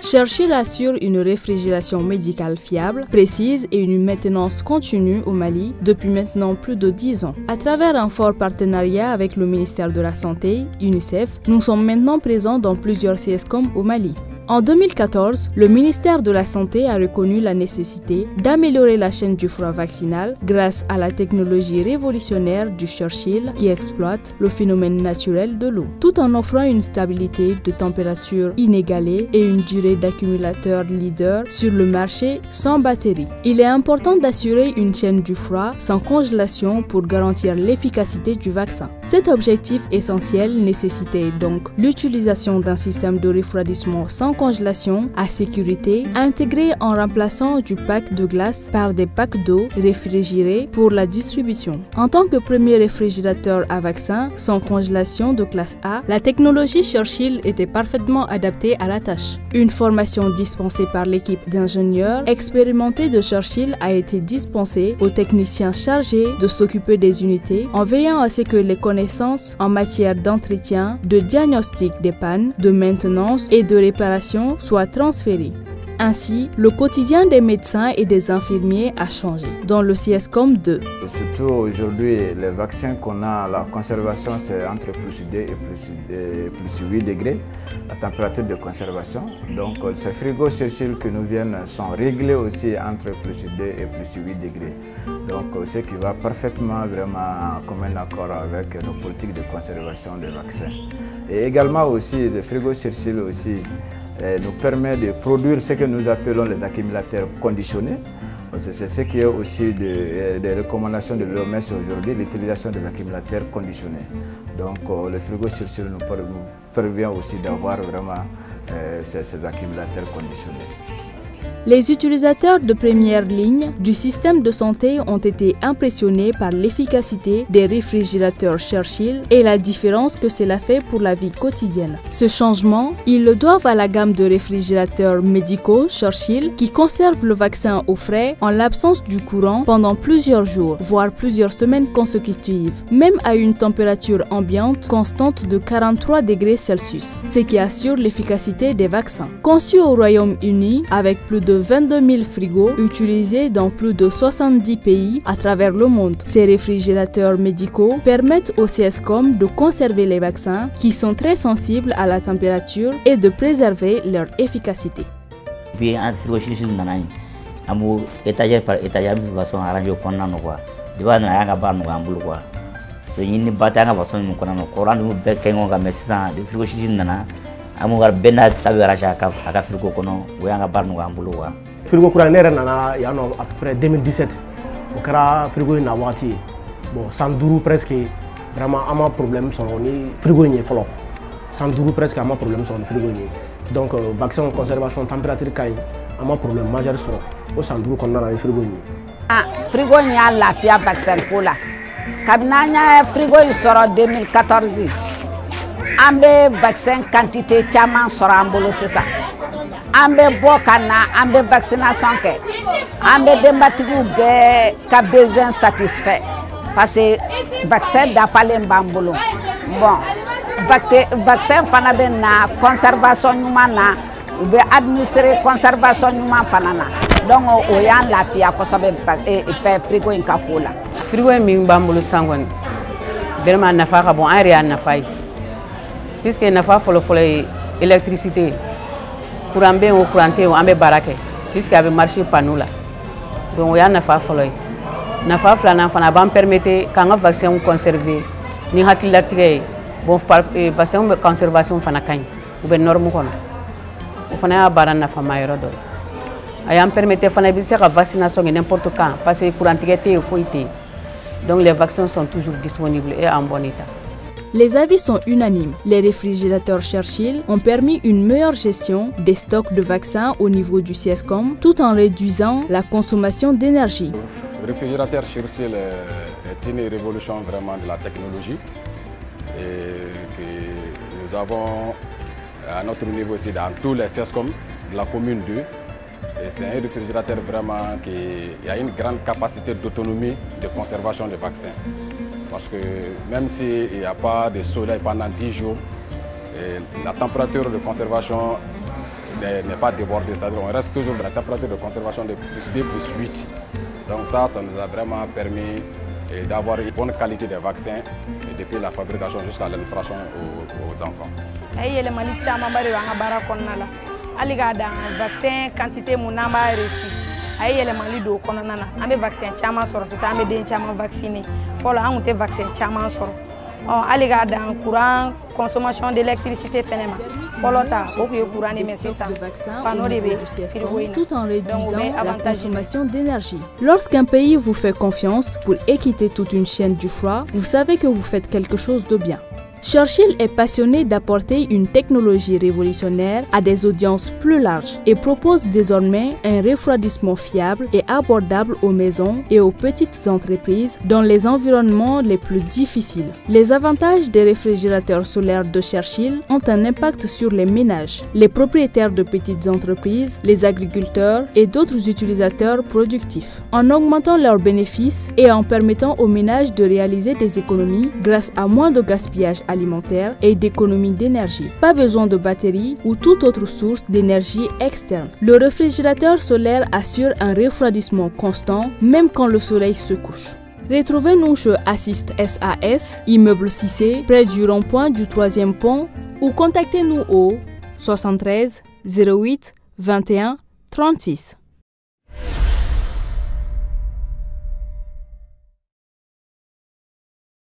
Churchill assure une réfrigération médicale fiable, précise et une maintenance continue au Mali depuis maintenant plus de 10 ans. À travers un fort partenariat avec le ministère de la Santé, UNICEF, nous sommes maintenant présents dans plusieurs CSCOM au Mali. En 2014, le ministère de la Santé a reconnu la nécessité d'améliorer la chaîne du froid vaccinal grâce à la technologie révolutionnaire du Churchill qui exploite le phénomène naturel de l'eau, tout en offrant une stabilité de température inégalée et une durée d'accumulateur leader sur le marché sans batterie. Il est important d'assurer une chaîne du froid sans congélation pour garantir l'efficacité du vaccin. Cet objectif essentiel nécessitait donc l'utilisation d'un système de refroidissement sans congélation à sécurité intégré en remplaçant du pack de glace par des packs d'eau réfrigérés pour la distribution. En tant que premier réfrigérateur à vaccin sans congélation de classe A, la technologie Churchill était parfaitement adaptée à la tâche. Une formation dispensée par l'équipe d'ingénieurs expérimentés de Churchill a été dispensée aux techniciens chargés de s'occuper des unités en veillant à ce que les connaissances en matière d'entretien, de diagnostic des pannes, de maintenance et de réparation soient transférées. Ainsi, le quotidien des médecins et des infirmiers a changé dans le CSCOM 2. Surtout aujourd'hui, les vaccins qu'on a, la conservation c'est entre plus 2 et plus 8 degrés, la température de conservation. Donc ces frigos Churchill que nous viennent sont réglés aussi entre plus 2 et plus 8 degrés. Donc ce qui va parfaitement vraiment comme un accord avec nos politiques de conservation des vaccins. Et également aussi, les frigos Churchill aussi nous permet de produire ce que nous appelons les accumulateurs conditionnés. C'est ce qui est aussi des recommandations de l'OMS aujourd'hui, l'utilisation des accumulateurs conditionnés. Donc le frigo Churchill nous permet aussi d'avoir vraiment ces accumulateurs conditionnés. Les utilisateurs de première ligne du système de santé ont été impressionnés par l'efficacité des réfrigérateurs Churchill et la différence que cela fait pour la vie quotidienne. Ce changement, ils le doivent à la gamme de réfrigérateurs médicaux Churchill qui conservent le vaccin au frais en l'absence du courant pendant plusieurs jours, voire plusieurs semaines consécutives, même à une température ambiante constante de 43 degrés Celsius, ce qui assure l'efficacité des vaccins. Conçus au Royaume-Uni avec plus de 22 000 frigos utilisés dans plus de 70 pays à travers le monde. Ces réfrigérateurs médicaux permettent aux CSCOM de conserver les vaccins qui sont très sensibles à la température et de préserver leur efficacité. Étagère par étagère de façon arrangée au quoi. Il va n'a pas barre quoi. So il bataille à façon nous connaissons courant nous bec kengo comme ça de frigo nana. Amugar bena tabaraja aka frigo kono oyanga barnu ambulu wa frigo kura nere nana yano à peu près 2017 o kara frigo na wati bon 112 presque vraiment ama problème sur ni frigo ni folo 112 presque ama problème sur frigo ni donc vaccin conservation température kay ama problème majeur sur o 112 kon na frigo ni frigo ni la fia vaccin kola kabinanya frigo soro 2014 ambe vaccin quantité chaman sera ambolo c'est ça ambe bokana ambe vaccination ke ambe dembatigu be ka besoin satisfait parce que vaccin da palem bambolo bon vaccin fana be na conservation humana ou be administrer conservation humana fana donc o yan la tia ko sabe e frigo in kapola frigo mi bambolo sangone vraiment nafa ka bon area nafa puisque nafa folo électricité courant bien au couranté on ambe barake puisque avait marché panneau là donc ya nafa folo nafa flana fana ban permettre quand vaccin conserver ni hakila tigay bon vaccin conservation fana kañ ou ben norme kono o fana baran nafa mayro do ayam permettre fana bi sera vaccination n'importe quand parce que courant tigay faut été donc les vaccins sont toujours disponibles et en bon état. Les avis sont unanimes. Les réfrigérateurs Churchill ont permis une meilleure gestion des stocks de vaccins au niveau du CSCOM tout en réduisant la consommation d'énergie. Le réfrigérateur Churchill est une révolution vraiment de la technologie et que nous avons à notre niveau aussi dans tous les CSCOM de la commune 2. C'est un réfrigérateur vraiment qui a une grande capacité d'autonomie de conservation des vaccins. Parce que même s'il n'y a pas de soleil pendant 10 jours, la température de conservation n'est pas débordé, c'est-à-dire on reste toujours dans la température de conservation de plus 2 plus 8. Donc ça nous a vraiment permis d'avoir une bonne qualité des vaccins depuis la fabrication jusqu'à l'administration aux enfants. Vaccin quantité mon namba reçu ay élément do konona na amé vaccin chama soro c'est amé den chama vacciné folo an te vaccin chama soro aliga dans courant consommation d'électricité phénomène folo ta o courant de c'est ça tout en réduisant la consommation d'énergie. Lorsqu'un pays vous fait confiance pour équiter toute une chaîne du froid, vous savez que vous faites quelque chose de bien. Churchill est passionné d'apporter une technologie révolutionnaire à des audiences plus larges et propose désormais un refroidissement fiable et abordable aux maisons et aux petites entreprises dans les environnements les plus difficiles. Les avantages des réfrigérateurs solaires de Churchill ont un impact sur les ménages, les propriétaires de petites entreprises, les agriculteurs et d'autres utilisateurs productifs, en augmentant leurs bénéfices et en permettant aux ménages de réaliser des économies grâce à moins de gaspillage alimentaire et d'économie d'énergie. Pas besoin de batterie ou toute autre source d'énergie externe. Le réfrigérateur solaire assure un refroidissement constant même quand le soleil se couche. Retrouvez-nous chez Assist SAS, immeuble 6C, près du rond-point du 3e pont ou contactez-nous au 73 08 21 36.